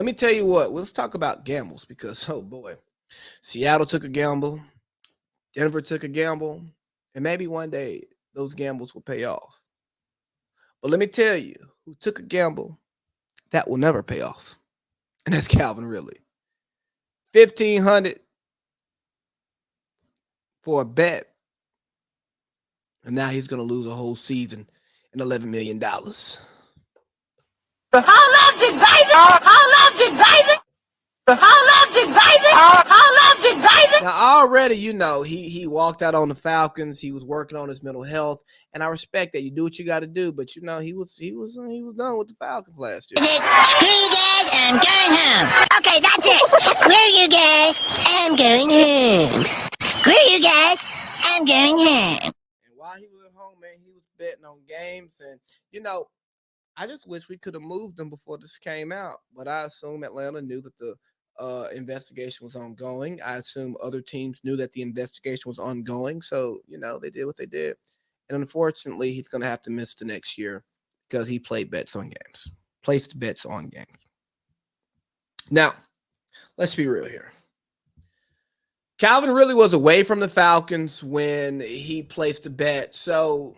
Let me tell you what. Let's talk about gambles because, oh boy, Seattle took a gamble, Denver took a gamble, and maybe one day those gambles will pay off. But let me tell you who took a gamble that will never pay off, and that's Calvin Ridley. 1,500 for a bet, and now he's going to lose a whole season and $11 million. Hold up, the baby! Hold up, the baby! Hold up, the baby! Hold up, the baby! Now already, he walked out on the Falcons. He was working on his mental health, and I respect that. You do what you got to do, but he was done with the Falcons last year. Screw you guys, I'm going home. Okay, that's it. Screw you guys, I'm going home. Screw you guys, I'm going home. And while he was at home, man, he was betting on games, and I just wish we could have moved him before this came out. But I assume Atlanta knew that the investigation was ongoing. I assume other teams knew that the investigation was ongoing. So, they did what they did. And unfortunately, he's going to have to miss the next year because he placed bets on games. Now, let's be real here. Calvin really was away from the Falcons when he placed a bet. So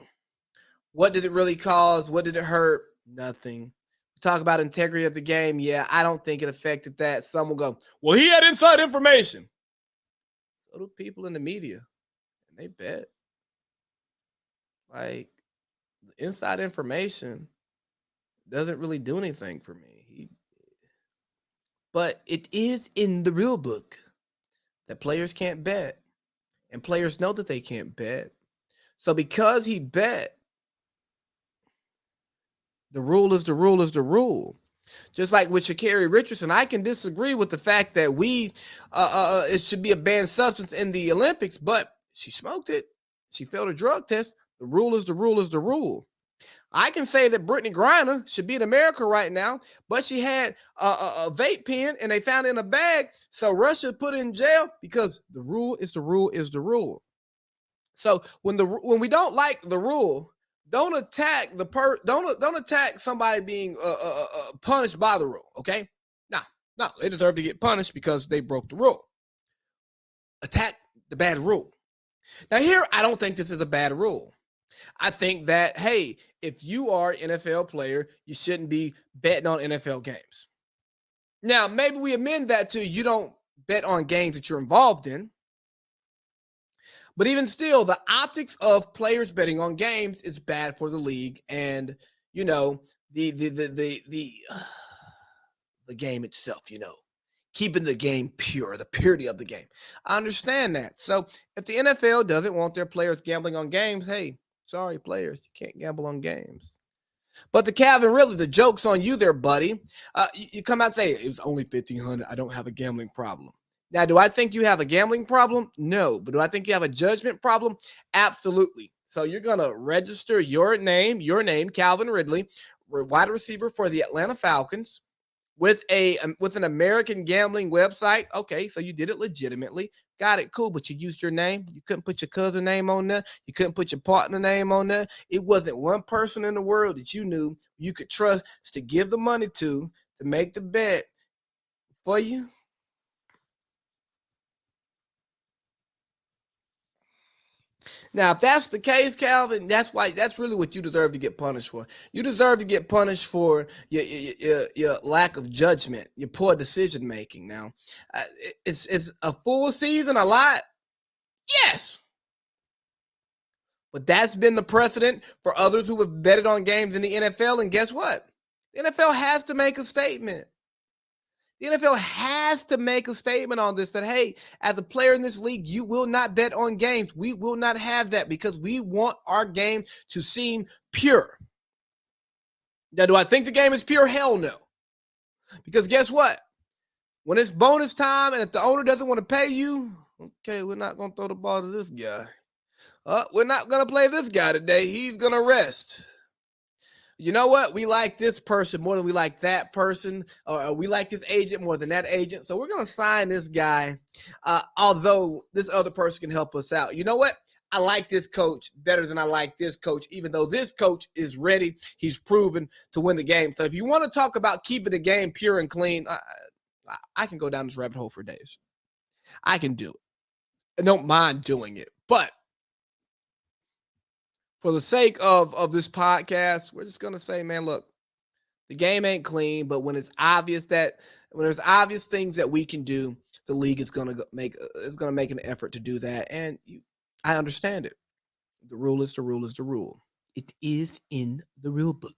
what did it really cause? What did it hurt? Nothing. Talk about integrity of the game. Yeah, I don't think it affected that. Some will go, well, he had inside information. So do people in the media. And they bet. Like, inside information doesn't really do anything for me. But it is in the real book that players can't bet. And players know that they can't bet. So because he bet, the rule is the rule is the rule. Just like with Sha'Carri Richardson, I can disagree with the fact that it should be a banned substance in the Olympics, but she smoked it. She failed a drug test. The rule is the rule is the rule. I can say that Brittany Griner should be in America right now, but she had a vape pen and they found it in a bag, so Russia put her in jail because the rule is the rule is the rule. So when we don't like the rule, don't attack don't attack somebody being punished by the rule. Okay, no, they deserve to get punished because they broke the rule. Attack the bad rule. Now here, I don't think this is a bad rule. I think that, hey, if you are an NFL player, you shouldn't be betting on NFL games. Now, maybe we amend that to you don't bet on games that you're involved in. But even still, the optics of players betting on games is bad for the league, and the game itself. Keeping the game pure, the purity of the game. I understand that. So if the NFL doesn't want their players gambling on games, hey, sorry, players, you can't gamble on games. But the Calvin Ridley, the joke's on you there, buddy. You come out and say it was only 1,500. I don't have a gambling problem. Now, do I think you have a gambling problem? No. But do I think you have a judgment problem? Absolutely. So you're going to register your name, Calvin Ridley, wide receiver for the Atlanta Falcons, with an American gambling website. Okay, so you did it legitimately. Got it, cool. But you used your name. You couldn't put your cousin name on there. You couldn't put your partner name on there. It wasn't one person in the world that you knew you could trust to give the money to make the bet for you. Now, if that's the case, Calvin, that's really what you deserve to get punished for. You deserve to get punished for your lack of judgment, your poor decision making. Now, is a full season a lot? Yes. But that's been the precedent for others who have betted on games in the NFL. And guess what? The NFL has to make a statement. The NFL has to make a statement on this that, hey, as a player in this league, you will not bet on games. We will not have that because we want our game to seem pure. Now, do I think the game is pure? Hell no. Because guess what? When it's bonus time and if the owner doesn't want to pay you, okay, we're not going to throw the ball to this guy. We're not going to play this guy today. He's going to rest. You know what? We like this person more than we like that person, or we like this agent more than that agent. So we're going to sign this guy, although this other person can help us out. You know what? I like this coach better than I like this coach, even though this coach is ready. He's proven to win the game. So if you want to talk about keeping the game pure and clean, I can go down this rabbit hole for days. I can do it. I don't mind doing it. But for the sake of this podcast, we're just going to say, man, look, the game ain't clean, but when there's obvious things that we can do, the league is going to make an effort to do that. And I understand it. The rule is the rule is the rule. It is in the rule book.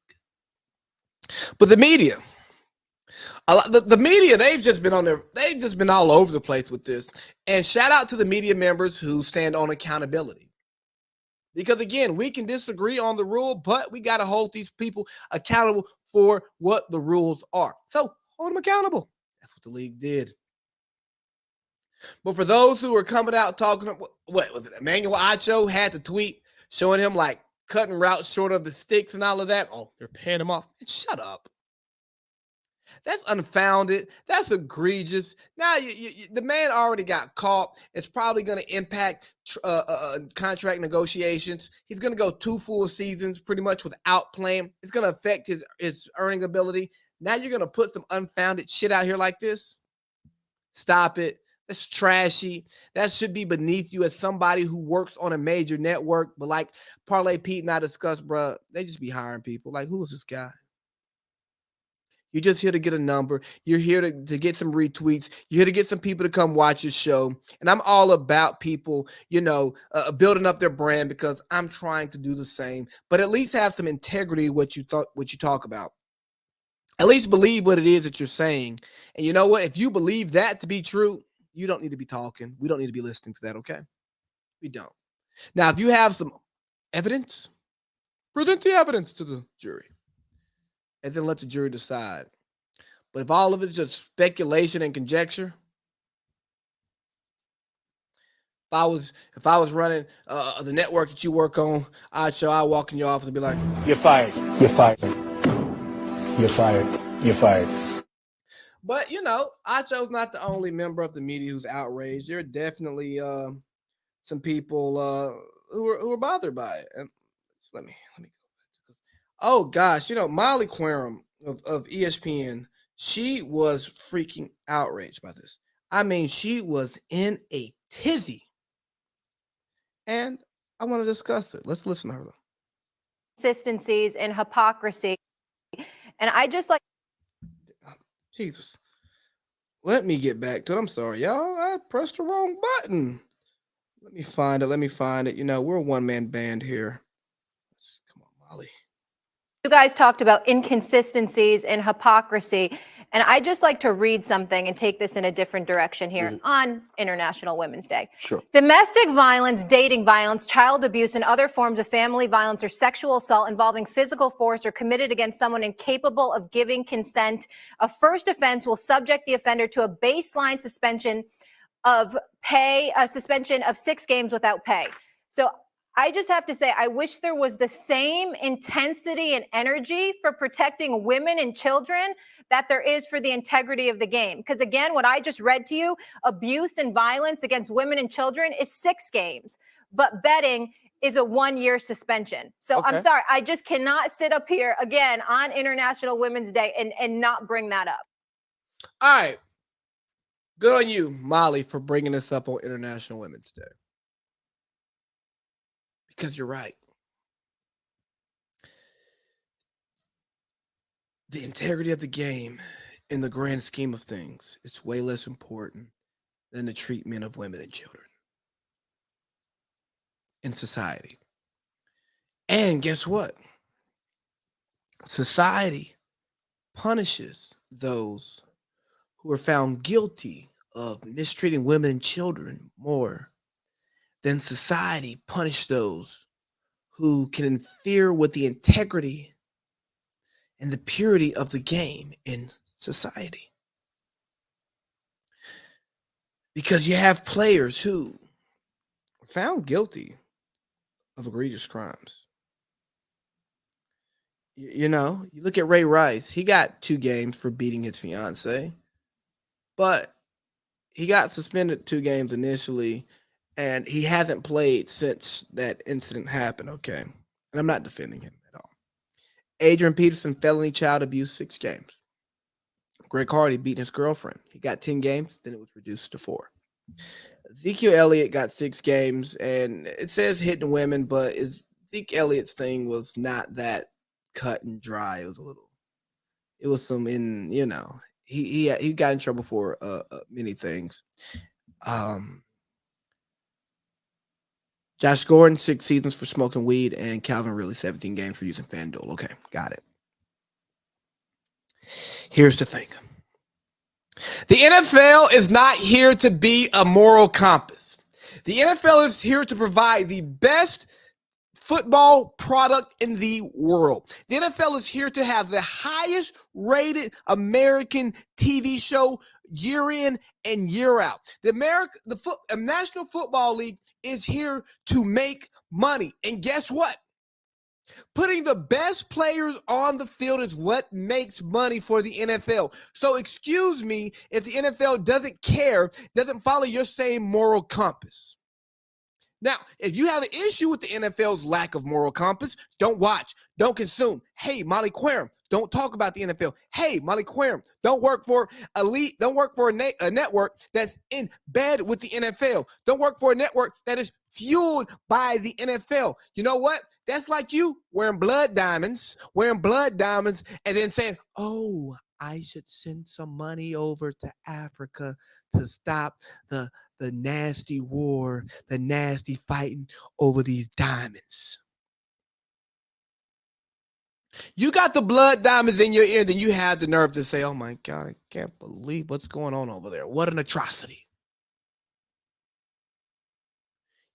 But the media, the media, they've just been all over the place with this. And shout out to the media members who stand on accountability. Because again, we can disagree on the rule, but we got to hold these people accountable for what the rules are. So hold them accountable. That's what the league did. But for those who are coming out talking, what was it? Emmanuel Acho had to tweet showing him like cutting routes short of the sticks and all of that. Oh, they're paying him off. Shut up. That's unfounded. That's egregious. Now the man already got caught. It's probably going to impact contract negotiations. He's going to go 2 full seasons pretty much without playing. It's going to affect his earning ability. Now you're going to put some unfounded shit out here like this? Stop it. That's trashy. That should be beneath you as somebody who works on a major network. But like Parlay Pete and I discussed, bro, they just be hiring people. Like, who is this guy? You're just here to get a number. You're here to get some retweets. You're here to get some people to come watch your show. And I'm all about people, building up their brand because I'm trying to do the same. But at least have some integrity what you talk about. At least believe what it is that you're saying. And you know what? If you believe that to be true, you don't need to be talking. We don't need to be listening to that, okay? We don't. Now, if you have some evidence, present the evidence to the jury. And then let the jury decide. But if all of it's just speculation and conjecture, if I was running the network that you work on, I'd walk in your office and be like, "You're fired. You're fired. You're fired. You're fired." But Acho's not the only member of the media who's outraged. There are definitely some people who are bothered by it. And let me go. Oh gosh, Molly Querim of ESPN, she was freaking outraged by this. I mean, she was in a tizzy. And I want to discuss it. Let's listen to her though. Consistencies and hypocrisy. And I just like Jesus. Let me get back to it. I'm sorry, y'all. I pressed the wrong button. Let me find it. We're a one-man band here. Come on, Molly. You guys talked about inconsistencies and hypocrisy, and I just like to read something and take this in a different direction here on International Women's Day. Sure. Domestic violence, dating violence, child abuse, and other forms of family violence or sexual assault involving physical force or committed against someone incapable of giving consent. A first offense will subject the offender to a baseline suspension of pay, a suspension of 6 games without pay. So I just have to say, I wish there was the same intensity and energy for protecting women and children that there is for the integrity of the game. Because again, what I just read to you, abuse and violence against women and children is 6 games, but betting is a 1-year suspension. So okay. I'm sorry, I just cannot sit up here again on International Women's Day and not bring that up. All right. Good on you, Molly, for bringing this up on International Women's Day. Because you're right. The integrity of the game in the grand scheme of things, it's way less important than the treatment of women and children in society. And guess what? Society punishes those who are found guilty of mistreating women and children more than society punish those who can interfere with the integrity and the purity of the game in society. Because you have players who are found guilty of egregious crimes. You look at Ray Rice. He got 2 games for beating his fiance, but he got suspended 2 games initially. and he hasn't played since that incident happened. Okay, and I'm not defending him at all. Adrian Peterson, felony child abuse, 6 games. Greg Hardy beat his girlfriend. He got 10 games, then it was reduced to 4. Ezekiel Elliott got 6 games, and it says hitting women, but Zeke Elliott's thing was not that cut and dry. It was some he got in trouble for many things. Josh Gordon, 6 seasons for smoking weed, and Calvin Ridley, 17 games for using FanDuel. Okay, got it. Here's the thing. The NFL is not here to be a moral compass. The NFL is here to provide the best football product in the world. The NFL is here to have the highest rated American TV show year in and year out. The National Football League is here to make money. And guess what? Putting the best players on the field is what makes money for the NFL. So excuse me if the NFL doesn't follow your same moral compass. Now, if you have an issue with the NFL's lack of moral compass, don't watch, don't consume. Hey, Molly Querim, don't talk about the NFL. Hey, Molly Querim, don't work for a network that's in bed with the NFL. Don't work for a network that is fueled by the NFL. You know what? That's like you wearing blood diamonds, and then saying, oh, I should send some money over to Africa to stop the nasty war, the nasty fighting over these diamonds. You got the blood diamonds in your ear, then you have the nerve to say, oh my God, I can't believe what's going on over there. What an atrocity.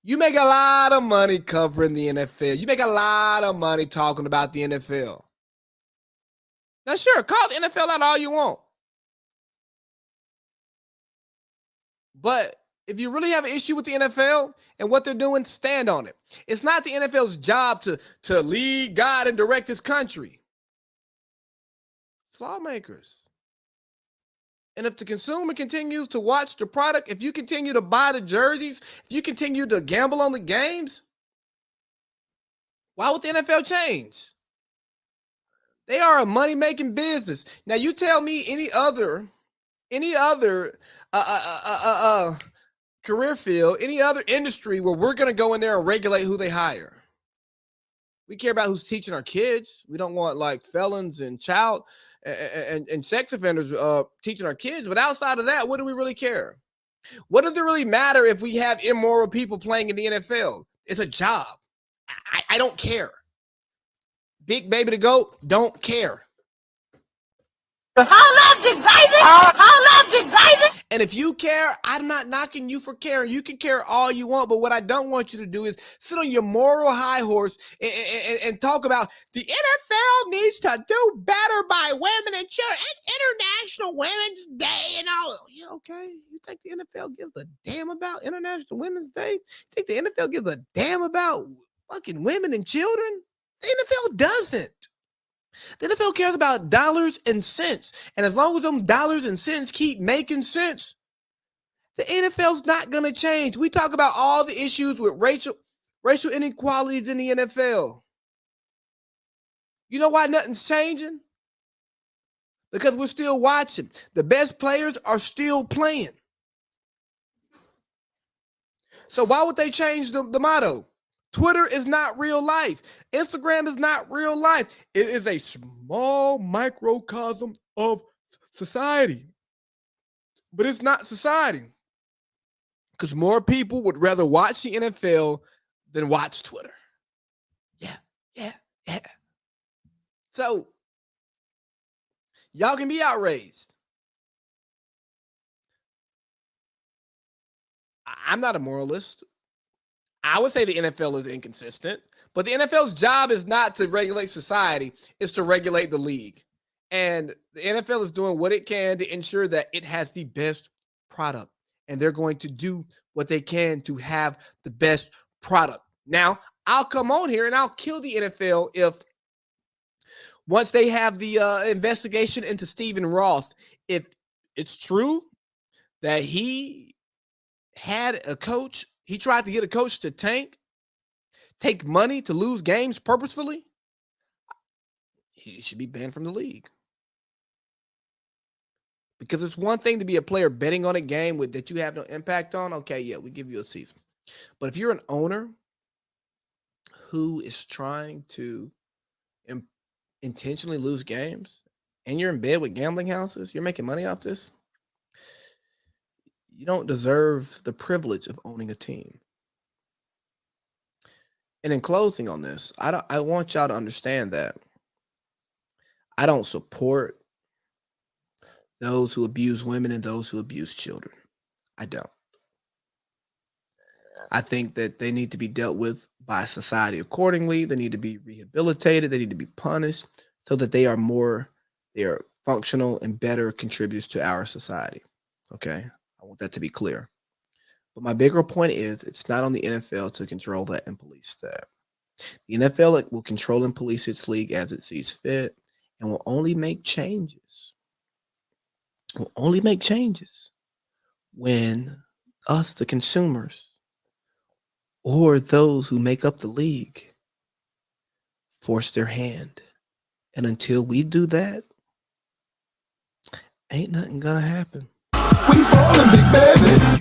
You make a lot of money covering the NFL. You make a lot of money talking about the NFL. Now, sure, call the NFL out all you want. But if you really have an issue with the NFL and what they're doing, stand on it. It's not the NFL's job to lead, guide, and direct this country. It's lawmakers. And if the consumer continues to watch the product, if you continue to buy the jerseys, if you continue to gamble on the games, why would the NFL change? They are a money-making business. Now, you tell me any other career field, any other industry where we're going to go in there and regulate who they hire. We care about who's teaching our kids. We don't want like felons and child and sex offenders teaching our kids. But outside of that, what do we really care? What does it really matter if we have immoral people playing in the NFL? It's a job. I don't care. Big Baby the GOAT, don't care. And if you care, I'm not knocking you for caring. You can care all you want, but what I don't want you to do is sit on your moral high horse and talk about the NFL needs to do better by women and children. It's International Women's Day and all. Yeah, okay. You think the NFL gives a damn about International Women's Day? You think the NFL gives a damn about fucking women and children? The NFL doesn't. The NFL cares about dollars and cents. And as long as them dollars and cents keep making sense, the NFL's not going to change. We talk about all the issues with racial inequalities in the NFL. You know why nothing's changing? Because we're still watching. The best players are still playing. So why would they change the motto? Twitter is not real life. Instagram is not real life. It is a small microcosm of society. But it's not society. Because more people would rather watch the NFL than watch Twitter. Yeah. So, y'all can be outraged. I'm not a moralist. I would say the NFL is inconsistent, but the NFL's job is not to regulate society, it's to regulate the league. And the NFL is doing what it can to ensure that it has the best product. And they're going to do what they can to have the best product. Now, I'll come on here and I'll kill the NFL if once they have the investigation into Stephen Roth, if it's true that he had a coach, he tried to get a coach to take money to lose games purposefully, he should be banned from the league. Because it's one thing to be a player betting on a game that you have no impact on. Okay, yeah, we give you a season. But if you're an owner who is trying to intentionally lose games and you're in bed with gambling houses, you're making money off this, you don't deserve the privilege of owning a team. And in closing on this, I want y'all to understand that I don't support those who abuse women and those who abuse children. I don't. I think that they need to be dealt with by society accordingly. They need to be rehabilitated. They need to be punished so that they are functional and better contributors to our society. Okay. I want that to be clear. But my bigger point is it's not on the NFL to control that and police that. The NFL will control and police its league as it sees fit and will only make changes. Will only make changes when us, the consumers, or those who make up the league, force their hand. And until we do that, ain't nothing gonna happen. We ballin', big baby.